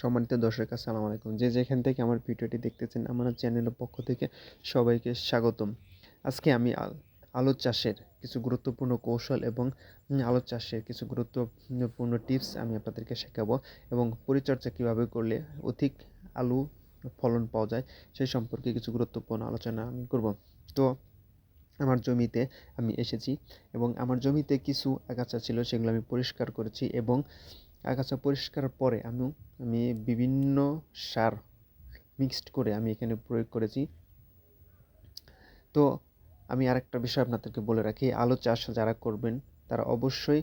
সম্মানিত দর্শক, আসসালামু আলাইকুম। যে যেখান থেকে আমার ভিডিওটি দেখতেছেন, আমার চ্যানেলের পক্ষ থেকে সবাইকে স্বাগতম। আজকে আমি আলু চাষের কিছু গুরুত্বপূর্ণ কৌশল এবং আলু চাষের কিছু গুরুত্বপূর্ণ টিপস আমি আপনাদেরকে শেখাবো, এবং পরিচর্যা কীভাবে করলে অধিক আলু ফলন পাওয়া যায় সেই সম্পর্কে কিছু গুরুত্বপূর্ণ আলোচনা আমি করব। তো আমার জমিতে আমি এসেছি, এবং আমার জমিতে কিছু আগাছা ছিল, সেগুলো আমি পরিষ্কার করেছি, এবং আগাছা পরিষ্কারের পরে আমি বিভিন্ন সার মিক্সড করে আমি এখানে প্রয়োগ করেছি। তো আমি আরেকটা বিষয় আপনাদেরকে বলে রাখি, আলু চাষ যারা করবেন তারা অবশ্যই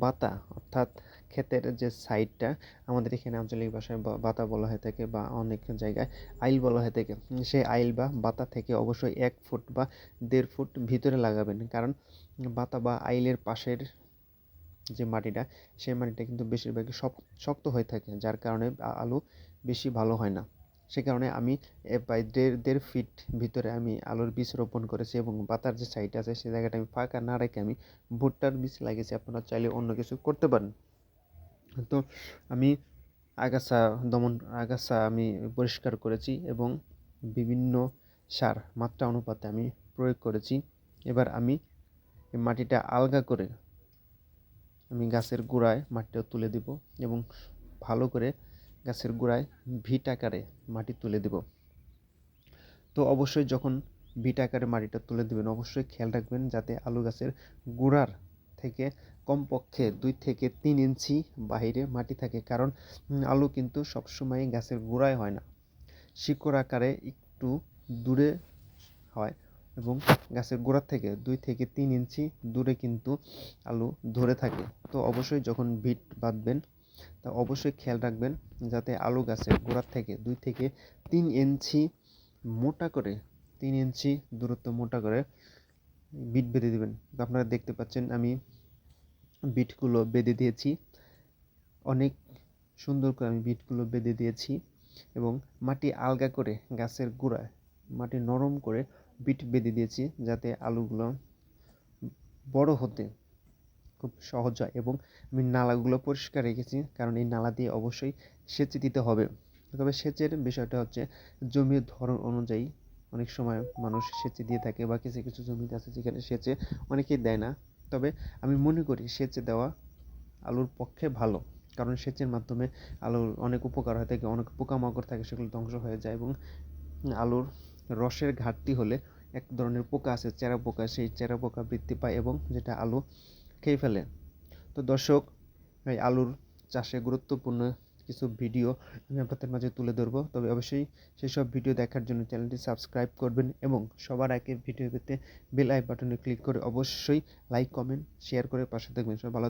বাতা, অর্থাৎ ক্ষেতের যে সাইডটা, আমাদের এখানে আঞ্চলিক ভাষায় বাতা বলা হয়ে থাকে, বা অনেক জায়গায় আইল বলা হয়ে থাকে, সেই আইল বা বাতা থেকে অবশ্যই 1 ফুট বা 1.5 ফুট ভিতরে লাগাবেন। কারণ বাতা বা আইলের পাশের যে মাটিটা, সেই মাটিটা কিন্তু বেশিরভাগই শক্ত হয়ে থাকে, যার কারণে আলু বেশি ভালো হয় না। সে কারণে আমি প্রায় 1.5 ফিট ভিতরে আমি আলুর বীজ রোপণ করেছি, এবং পাতার যে সাইড আছে সেই জায়গাটা আমি ফাঁকা না রেখে আমি ভুট্টার বীজ লাগিয়েছি। আপনারা চাইলে অন্য কিছু করতে পারেন। তো আমি আগাছা আমি পরিষ্কার করেছি, এবং বিভিন্ন সার মাত্রা অনুপাতে আমি প্রয়োগ করেছি। এবার আমি মাটিটা আলগা করে আমি গাছের গোড়ায় মাটিটা তুলে দিব, এবং ভালো করে গাছের গোড়ায় ভিট আকারে মাটি তুলে দিব। তো অবশ্যই যখন ভিট আকারে মাটিটা তুলে দেবেন, অবশ্যই খেয়াল রাখবেন যাতে আলু গাছের গোড়ার থেকে কমপক্ষে 2 থেকে 3 ইঞ্চি বাহিরে মাটি থাকে। কারণ আলু কিন্তু সবসময় গাছের গোড়ায় হয় না, শিকড় আকারে একটু দূরে হয়, এবং গাছের গোড়ার থেকে 2 থেকে 3 ইঞ্চি দূরে কিন্তু আলু ধরে থাকে। তো অবশ্যই যখন ভিট বাঁধবেন, তা অবশ্যই খেয়াল রাখবেন যাতে আলু গাছের গোড়ার থেকে 2 থেকে 3 ইঞ্চি মোটা করে 3 ইঞ্চি দূরত্ব মোটা করে বিট বেঁধে দেবেন। তো আপনারা দেখতে পাচ্ছেন আমি বিটগুলো বেঁধে দিয়েছি, অনেক সুন্দর করে আমি বিটগুলো বেঁধে দিয়েছি, এবং মাটি আলগা করে গাছের গোড়ায় মাটি নরম করে বিট বেঁধে দিয়েছি, যাতে আলুগুলো বড় হতে খুব সহজ হয়। এবং আমি নালাগুলো পরিষ্কার রেখেছি, কারণ এই নালা দিয়ে অবশ্যই সেচ দিতে হবে। তবে সেচের বিষয়টা হচ্ছে জমির ধরন অনুযায়ী অনেক সময় মানুষ সেচে দিয়ে থাকে, বা কিছু কিছু জমিতে আছে যেখানে সেচে অনেকেই দেয় না। তবে আমি মনে করি সেচে দেওয়া আলুর পক্ষে ভালো, কারণ সেচের মাধ্যমে আলুর অনেক উপকার হয়ে থাকে, অনেক পোকামাকড় থাকে সেগুলো ধ্বংস হয়ে যায়, এবং আলুর রসের ঘাটতি হলে এক ধরনের পোকা আছে, চেরা পোকা, সেই চেরা পোকা বৃদ্ধি পায়, এবং যেটা আলু খেয়ে ফেলে। তো দর্শক, এই আলুর চাষে গুরুত্বপূর্ণ কিছু ভিডিও আমি আপনাদের মাঝে তুলে ধরবো। তবে অবশ্যই সেসব ভিডিও দেখার জন্য চ্যানেলটি সাবস্ক্রাইব করবেন, এবং সবার আগে ভিডিও পেতে বেল আই বাটনে ক্লিক করে অবশ্যই লাইক, কমেন্ট, শেয়ার করে পাশে থাকবেন। সবাই ভালো